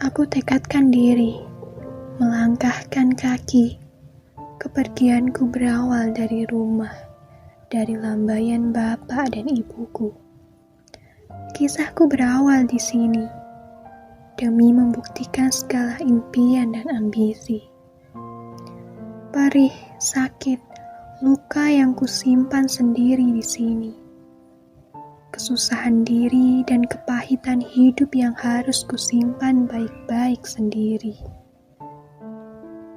Aku tekadkan diri, melangkahkan kaki. Kepergianku berawal dari rumah, dari lambaian bapak dan ibuku. Kisahku berawal di sini, demi membuktikan segala impian dan ambisi. Perih, sakit, luka yang kusimpan sendiri di sini. Kesusahan diri dan kepahitan hidup yang harus kusimpan baik-baik sendiri.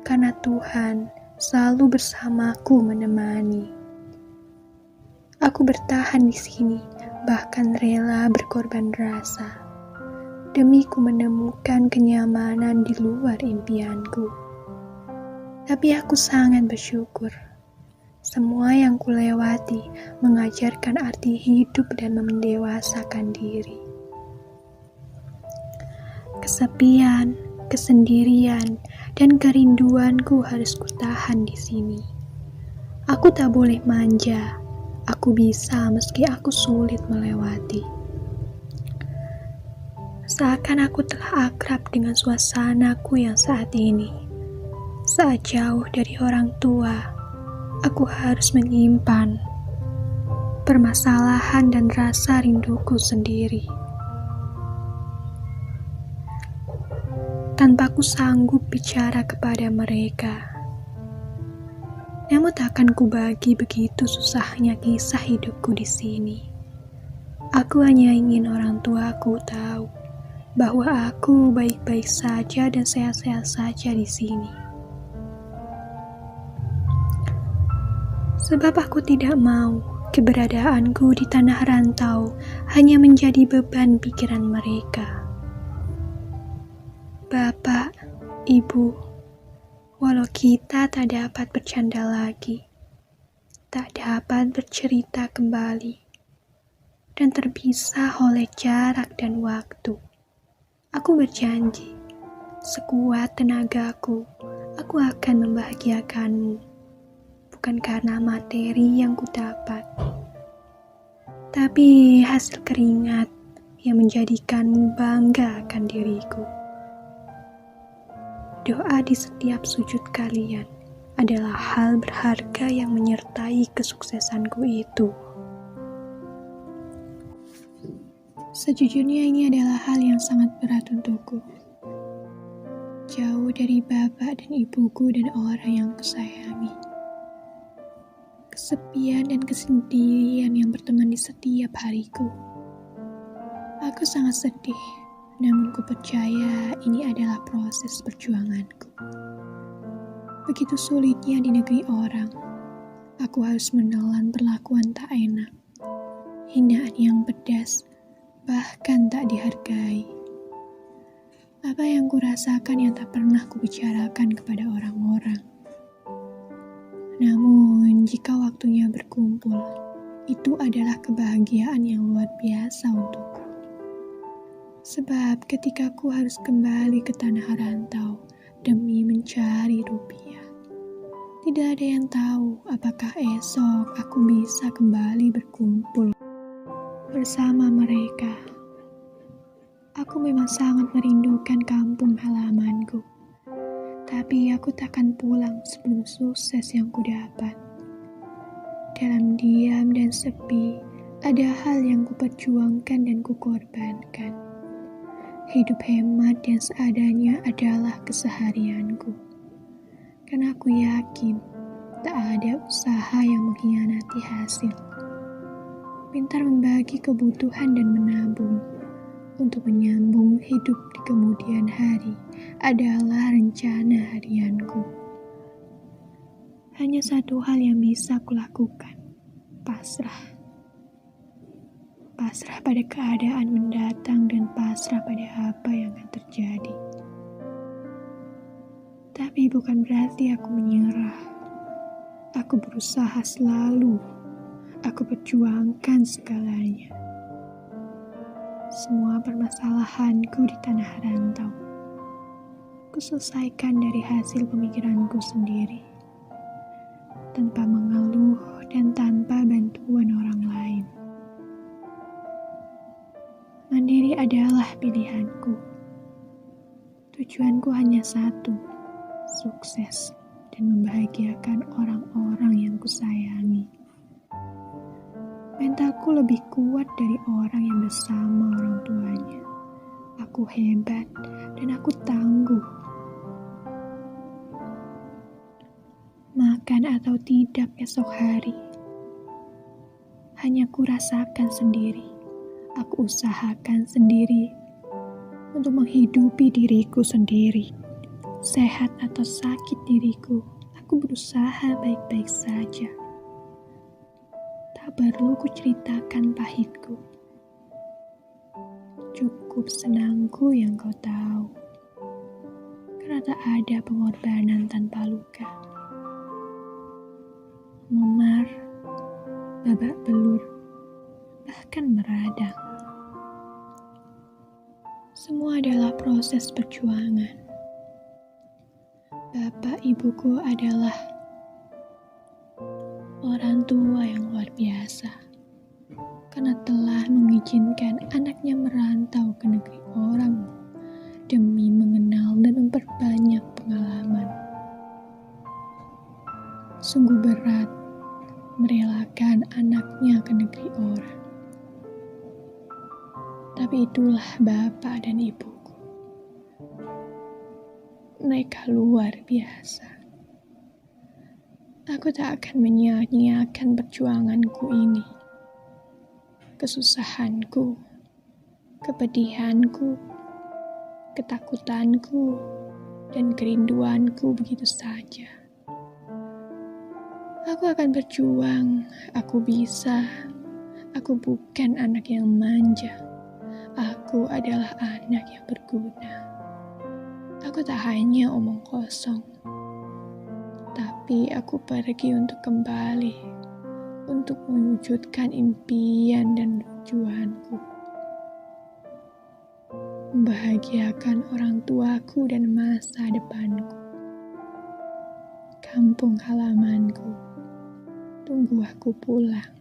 Karena Tuhan selalu bersamaku menemani. Aku bertahan di sini, bahkan rela berkorban rasa, demi ku menemukan kenyamanan di luar impianku. Tapi aku sangat bersyukur. Semua yang kulewati mengajarkan arti hidup dan mendewasakan diri. Kesepian, kesendirian, dan kerinduanku harus kutahan di sini. Aku tak boleh manja. Aku bisa meski aku sulit melewati. Seakan aku telah akrab dengan suasanaku yang saat ini. Saat jauh dari orang tua, aku harus menyimpan permasalahan dan rasa rinduku sendiri. Tanpa ku sanggup bicara kepada mereka. Namun takkan ku bagi begitu susahnya kisah hidupku di sini. Aku hanya ingin orang tuaku tahu bahwa aku baik-baik saja dan sehat-sehat saja di sini. Sebab aku tidak mau keberadaanku di tanah rantau hanya menjadi beban pikiran mereka. Bapak, Ibu, walau kita tak dapat bercanda lagi, tak dapat bercerita kembali, dan terpisah oleh jarak dan waktu, aku berjanji, sekuat tenagaku, aku akan membahagiakanmu. Bukan karena materi yang kudapat, tapi hasil keringat yang menjadikanmu bangga akan diriku. Doa di setiap sujud kalian adalah hal berharga yang menyertai kesuksesanku itu. Sejujurnya ini adalah hal yang sangat berat untukku. Jauh dari bapak dan ibuku dan orang yang kusayangi. Kesepian dan kesendirian yang berteman di setiap hariku. Aku sangat sedih, namun ku percaya ini adalah proses perjuanganku. Begitu sulitnya di negeri orang, aku harus menelan perlakuan tak enak, hinaan yang pedas, bahkan tak dihargai. Apa yang ku rasakan yang tak pernah ku bicarakan kepada orang-orang. Namun, jika waktunya berkumpul, itu adalah kebahagiaan yang luar biasa untukku. Sebab ketika aku harus kembali ke tanah rantau demi mencari rupiah, tidak ada yang tahu apakah esok aku bisa kembali berkumpul bersama mereka. Aku memang sangat merindukan kampung halamanku. Tapi aku takkan pulang sebelum sukses yang kudapat. Dalam diam dan sepi, ada hal yang kuperjuangkan dan kukorbankan. Hidup hemat dan seadanya adalah keseharianku. Karena aku yakin, tak ada usaha yang mengkhianati hasil. Pintar membagi kebutuhan dan menabung. Untuk menyambung hidup di kemudian hari adalah rencana harianku. Hanya satu hal yang bisa kulakukan, pasrah. Pasrah pada keadaan mendatang dan pasrah pada apa yang akan terjadi. Tapi bukan berarti aku menyerah. Aku berusaha selalu. Aku perjuangkan segalanya. Semua permasalahanku di tanah rantau, kuselesaikan dari hasil pemikiranku sendiri, tanpa mengeluh dan tanpa bantuan orang lain. Mandiri adalah pilihanku. Tujuanku hanya satu, sukses dan membahagiakan orang-orang yang kusayangi. Mentalku lebih kuat dari orang yang bersama orang tuanya. Aku hebat dan aku tangguh. Makan atau tidak esok hari, hanya kurasakan sendiri. Aku usahakan sendiri untuk menghidupi diriku sendiri. Sehat atau sakit diriku, aku berusaha baik-baik saja. Tak perlu kuceritakan pahitku. Cukup senangku yang kau tahu. Karena tak ada pengorbanan tanpa luka. Memar, babak belur, bahkan meradang. Semua adalah proses perjuangan. Bapak ibuku adalah orang tua yang luar biasa karena telah mengizinkan anaknya merantau ke negeri orang demi mengenal dan memperbanyak pengalaman. Sungguh berat merelakan anaknya ke negeri orang. Tapi itulah bapak dan ibuku. Mereka luar biasa. Aku tak akan menyia-nyiakan perjuanganku ini. Kesusahanku, kepedihanku, ketakutanku, dan kerinduanku begitu saja. Aku akan berjuang, aku bisa. Aku bukan anak yang manja. Aku adalah anak yang berguna. Aku tak hanya omong kosong, tapi aku pergi untuk kembali, untuk mewujudkan impian dan tujuanku. Membahagiakan orang tuaku dan masa depanku. Kampung halamanku, tunggu aku pulang.